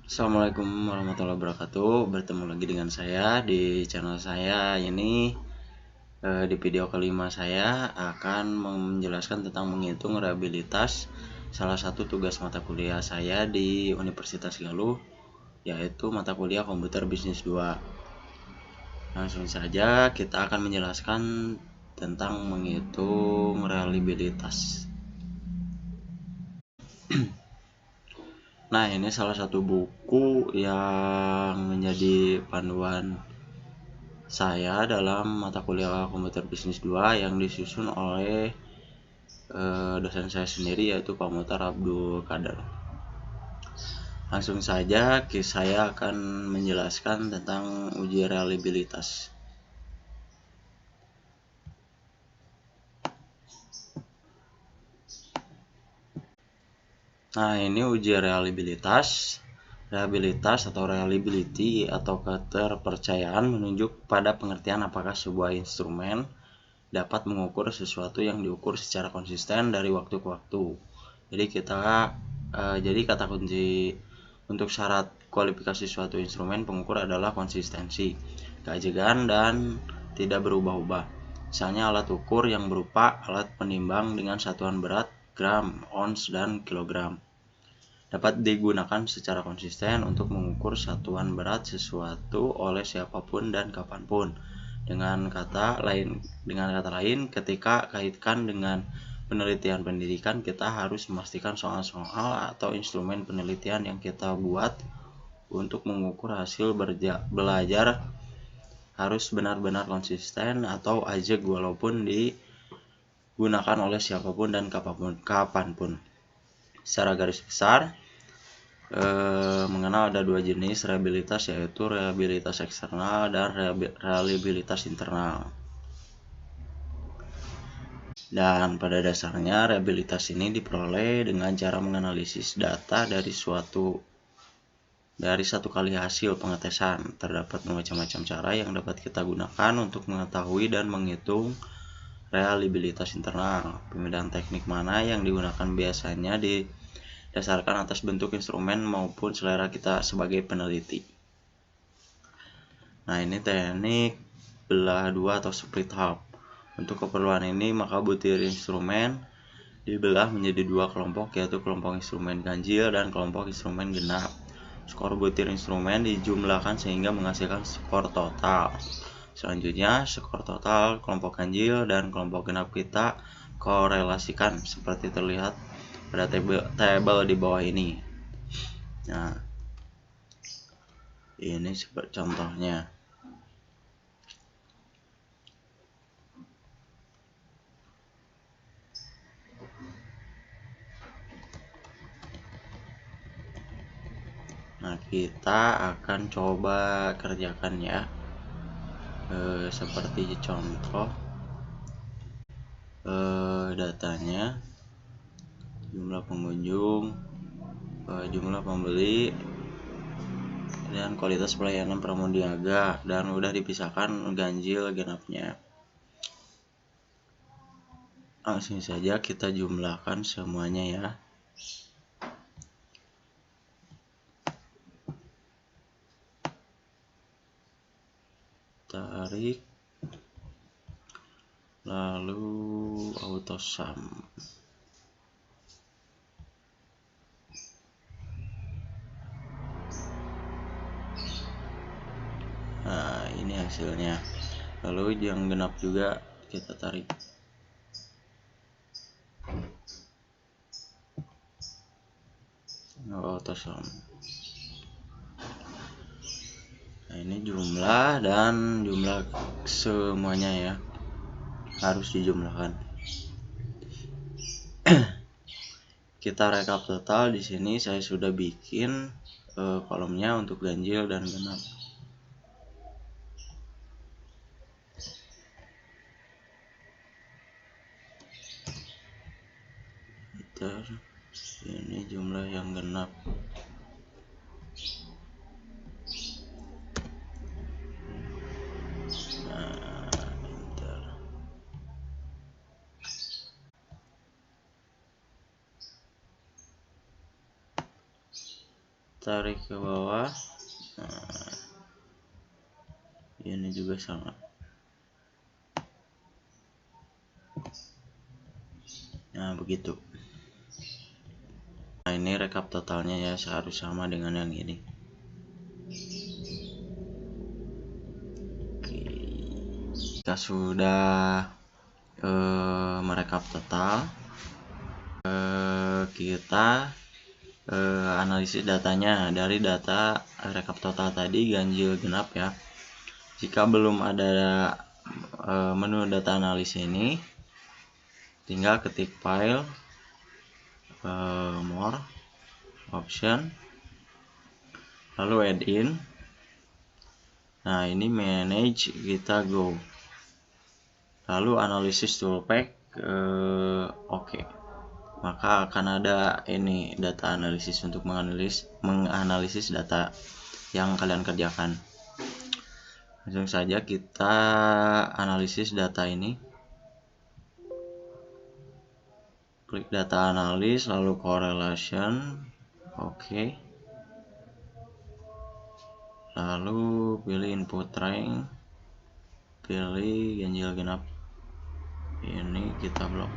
Assalamualaikum warahmatullahi wabarakatuh. Bertemu lagi dengan saya di channel saya ini. Di video kelima saya akan menjelaskan tentang menghitung reliabilitas salah satu tugas mata kuliah saya di Universitas Galuh, yaitu mata kuliah Komputer Bisnis 2. Langsung saja kita akan menjelaskan tentang menghitung reliabilitas. Nah, ini salah satu buku yang menjadi panduan saya dalam mata kuliah Komputer Bisnis 2 yang disusun oleh dosen saya sendiri, yaitu Pak Muhtar Abdul Qadir. Langsung saja saya akan menjelaskan tentang uji reliabilitas. Nah, ini uji reliabilitas. Reliabilitas atau reliability atau keterpercayaan menunjuk pada pengertian apakah sebuah instrumen dapat mengukur sesuatu yang diukur secara konsisten dari waktu ke waktu. Jadi kata kunci untuk syarat kualifikasi suatu instrumen pengukur adalah konsistensi, keajegan, dan tidak berubah-ubah. Misalnya alat ukur yang berupa alat penimbang dengan satuan berat, gram, ons, dan kilogram dapat digunakan secara konsisten untuk mengukur satuan berat sesuatu oleh siapapun dan kapanpun. Dengan kata lain, ketika kaitkan dengan penelitian pendidikan, kita harus memastikan soal-soal atau instrumen penelitian yang kita buat untuk mengukur hasil belajar harus benar-benar konsisten atau ajeg walaupun digunakan oleh siapapun dan kapanpun. Secara garis besar, mengenal ada dua jenis reliabilitas, yaitu reliabilitas eksternal dan reliabilitas internal. Dan pada dasarnya reliabilitas ini diperoleh dengan cara menganalisis data dari satu kali hasil pengetesan. Terdapat macam-macam cara yang dapat kita gunakan untuk mengetahui dan menghitung reliabilitas internal. Pemilihan teknik mana yang digunakan biasanya didasarkan atas bentuk instrumen maupun selera kita sebagai peneliti. Nah, ini teknik belah dua atau split half. Untuk keperluan ini, maka butir instrumen dibelah menjadi dua kelompok, yaitu kelompok instrumen ganjil dan kelompok instrumen genap. Skor butir instrumen dijumlahkan sehingga menghasilkan skor total. Selanjutnya, skor total kelompok ganjil dan kelompok genap kita korelasikan seperti terlihat pada tabel di bawah ini. Nah, ini seperti contohnya. Nah, kita akan coba kerjakan ya. Seperti contoh, datanya jumlah pengunjung, jumlah pembeli, dan kualitas pelayanan pramuniaga, dan udah dipisahkan ganjil genapnya. Langsung saja kita jumlahkan semuanya ya. Tarik, lalu auto sum. Nah, ini hasilnya. Lalu yang genap juga kita tarik. Auto sum. Nah, ini jumlah dan jumlah semuanya ya, harus dijumlahkan. Kita rekap total. Di sini saya sudah bikin kolomnya untuk ganjil dan genap. Ini jumlah yang genap. tarik ke bawah. Nah, ini juga sama. Nah, begitu. Nah, ini rekap totalnya ya, harus sama dengan yang ini. Oke. Jika sudah merekap total, kita analisis datanya. Dari data rekap total tadi ganjil genap ya. Jika belum ada menu data analisis ini, tinggal ketik file, more, option, lalu add in. Nah, ini manage, kita go. Lalu analisis toolpack, oke. Maka akan ada ini data analisis untuk menganalisis data yang kalian kerjakan. Langsung saja kita analisis data ini. Klik data analis, lalu correlation, oke. Lalu pilih input rank, pilih ganjil genap. Ini kita blok.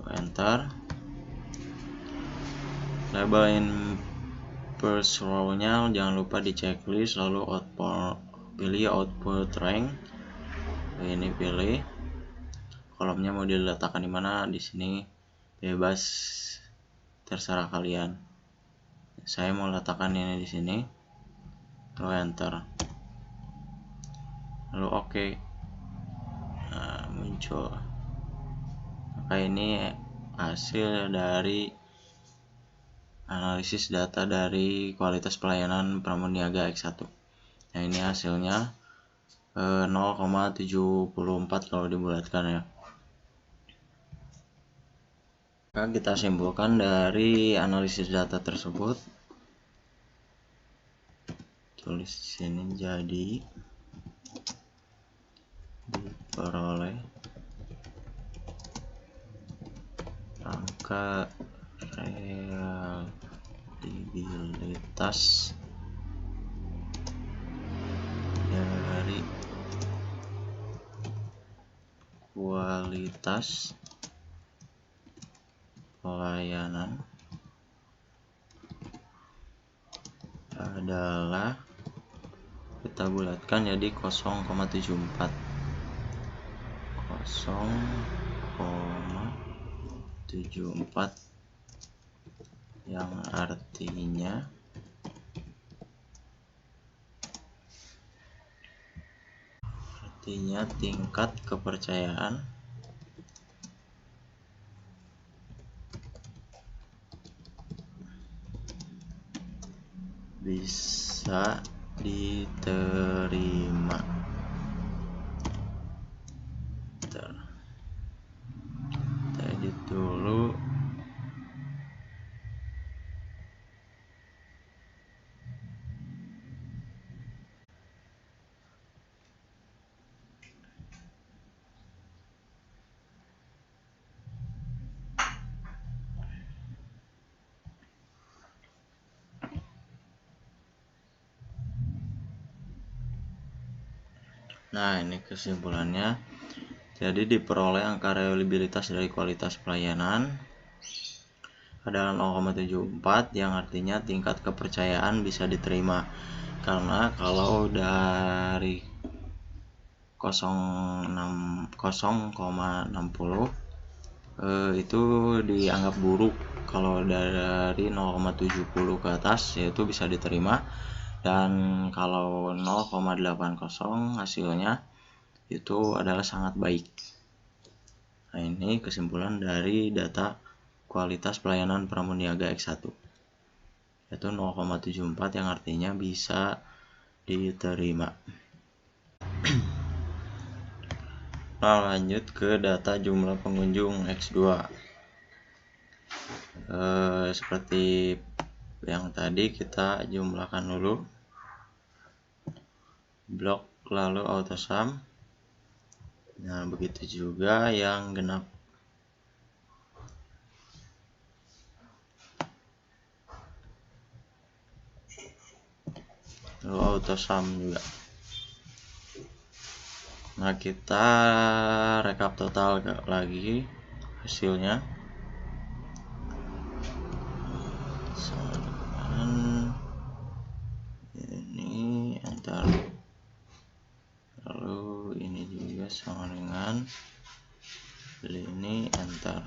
Enter. Label in first row-nya jangan lupa di checklist, lalu output, pilih output rank. Ini pilih kolomnya mau diletakkan di mana, di sini bebas, terserah kalian. Saya mau letakkan ini di sini, lalu enter, lalu oke. Nah, muncul. Maka ini hasil dari analisis data dari kualitas pelayanan Pramuniaga X1. Nah, ini hasilnya 0,74 kalau dibulatkan ya. Maka kita simpulkan dari analisis data tersebut, tulis di sini, jadi diperoleh angka reliabilitas dari kualitas pelayanan adalah, kita bulatkan jadi 0,74 yang artinya tingkat kepercayaan bisa diterima. Kita edit dulu. Nah, ini kesimpulannya. Jadi diperoleh angka reliabilitas dari kualitas pelayanan adalah 0,74, yang artinya tingkat kepercayaan bisa diterima. Karena kalau dari 0,60 itu dianggap buruk. Kalau dari 0,70 ke atas yaitu bisa diterima, dan kalau 0,80 hasilnya itu adalah sangat baik. Nah, ini kesimpulan dari data kualitas pelayanan Pramuniaga X1, yaitu 0,74 yang artinya bisa diterima. Nah, lanjut ke data jumlah pengunjung X2. Seperti yang tadi, kita jumlahkan dulu blok lalu autosum. Nah, begitu juga yang genap. lalu auto sum juga. Nah, kita rekap total lagi hasilnya. Sama dengan ini enter, lalu ini juga sama dengan ini enter.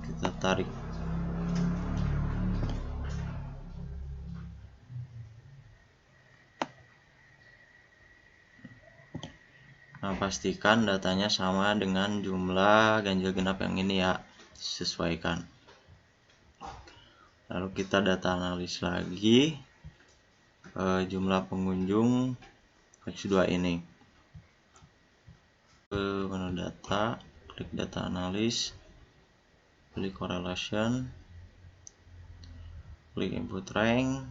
Kita tarik. Nah, pastikan datanya sama dengan jumlah ganjil genap yang ini ya, sesuaikan. Lalu kita data analis lagi jumlah pengunjung X2 ini. Ke menu data, klik data analis, klik correlation, klik input rank,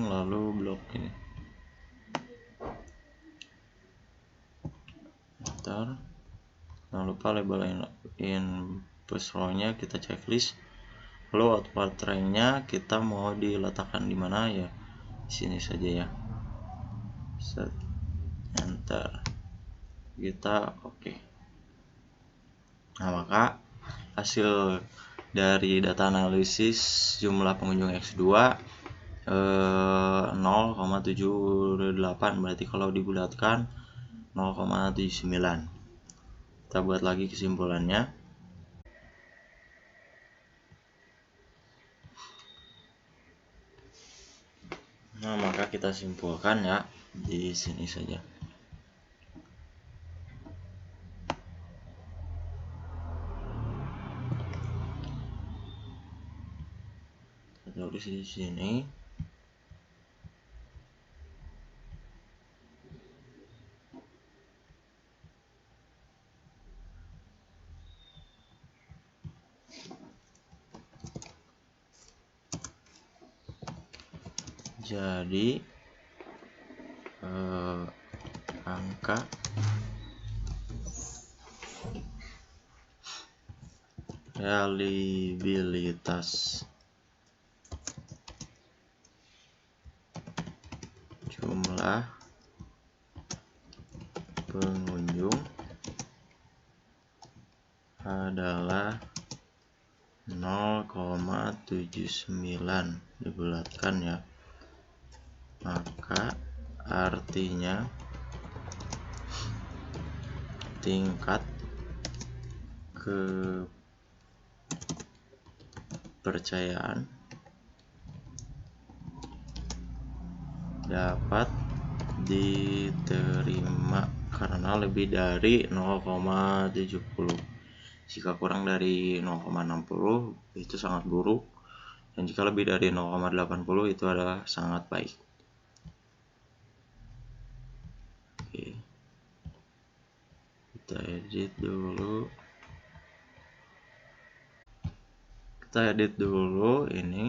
lalu blok ini. Enter. Jangan lupa label input row-nya kita checklist. Lalu output rank-nya kita mau diletakkan di mana ya? Di sini saja ya. Set enter. Kita oke. Nah, maka hasil dari data analisis jumlah pengunjung X2 0,78, berarti kalau dibulatkan 0,79. Kita buat lagi kesimpulannya. Nah, maka kita simpulkan ya di sini saja. Tulis di sini. Jadi angka reliabilitas jumlah pengunjung adalah 0,79 dibulatkan ya. Maka artinya tingkat kepercayaan dapat diterima karena lebih dari 0,70. Jika kurang dari 0,60 itu sangat buruk, dan jika lebih dari 0,80 itu adalah sangat baik. Oke. Kita edit dulu. Ini.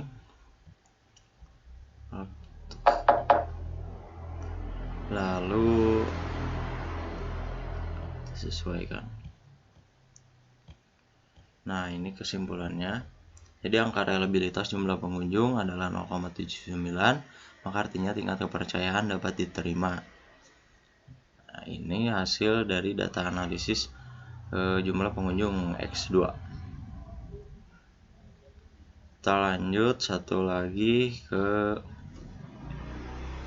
Lalu sesuaikan. Nah, ini kesimpulannya. Jadi angka reliabilitas jumlah pengunjung adalah 0,79, maka artinya tingkat kepercayaan dapat diterima. Nah, ini hasil dari data analisis jumlah pengunjung X2. Kita lanjut satu lagi ke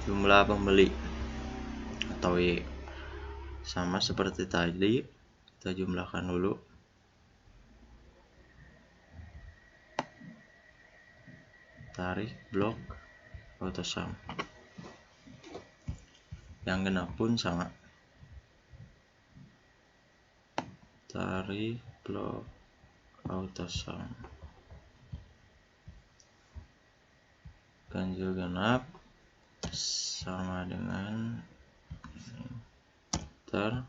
jumlah pembeli atau Y. Sama seperti tadi, kita jumlahkan dulu. Tarik blok auto sum. Yang genap pun sama. Tarik blok auto sum. Ganjil genap sama dengan enter.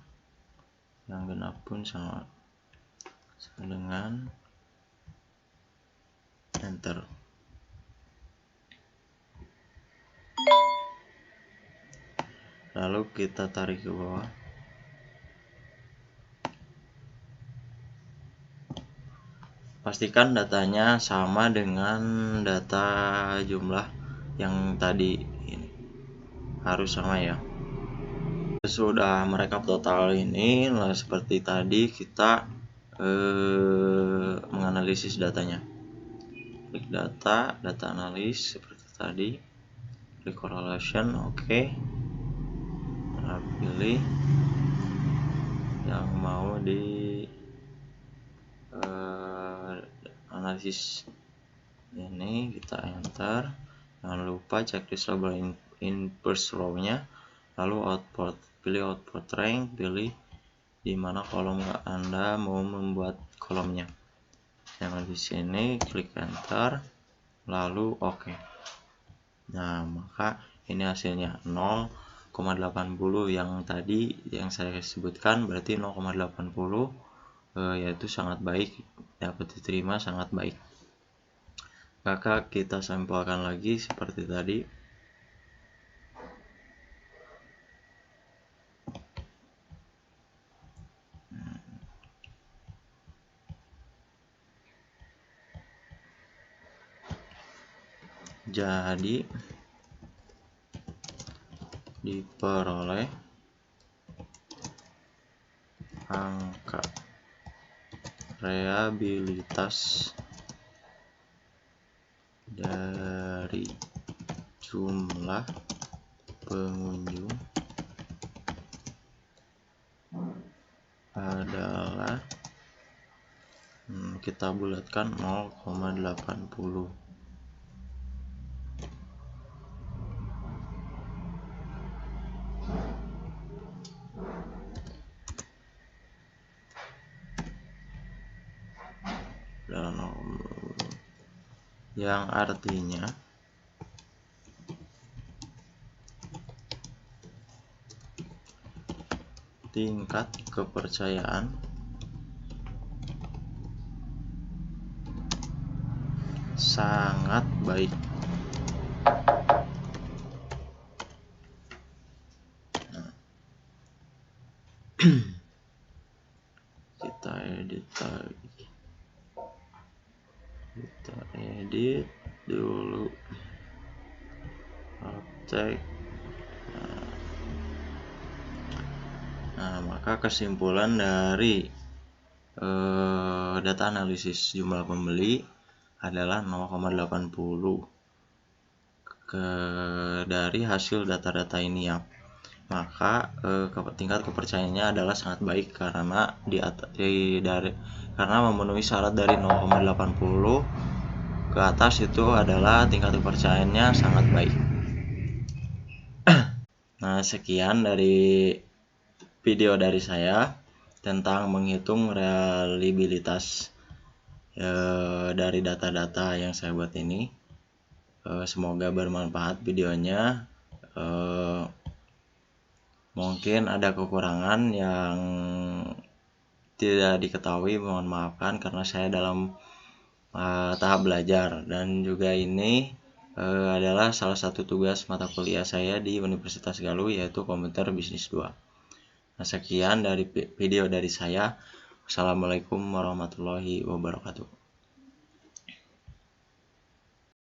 Yang genap pun sama dengan enter. Lalu kita tarik ke bawah. pastikan datanya sama dengan data jumlah yang tadi ini, harus sama ya. Sudah merekap total ini, nah seperti tadi kita menganalisis datanya. Klik data analis seperti tadi, klik correlation, oke. Nah, pilih yang mau di analisis ini, kita enter. Jangan lupa checklist label inverse row-nya, lalu output, pilih output rank, pilih di mana kolom Anda mau membuat kolomnya. Yang di sini klik enter, lalu oke. Nah, maka ini hasilnya 0,80 yang tadi yang saya sebutkan, berarti 0,80 yaitu sangat baik, dapat diterima sangat baik. Maka kita sampelkan lagi seperti tadi. Jadi diperoleh angka reliabilitas dari jumlah pengunjung adalah kita bulatkan 0,80. Yang artinya tingkat kepercayaan sangat baik. Kita edit lagi, kita edit dulu objek. Nah, maka kesimpulan dari data analisis jumlah pembeli adalah 0,80 dari hasil data-data ini ya. Maka tingkat kepercayaannya adalah sangat baik karena karena memenuhi syarat dari 0,80 ke atas itu adalah tingkat kepercayaannya sangat baik. Nah, sekian dari video dari saya tentang menghitung reliabilitas dari data-data yang saya buat ini. Semoga bermanfaat videonya. Mungkin ada kekurangan yang tidak diketahui, mohon maafkan karena saya dalam tahap belajar, dan juga ini adalah salah satu tugas mata kuliah saya di Universitas Galuh, yaitu Komputer Bisnis 2. Nah, sekian dari video dari saya. Wassalamualaikum warahmatullahi wabarakatuh.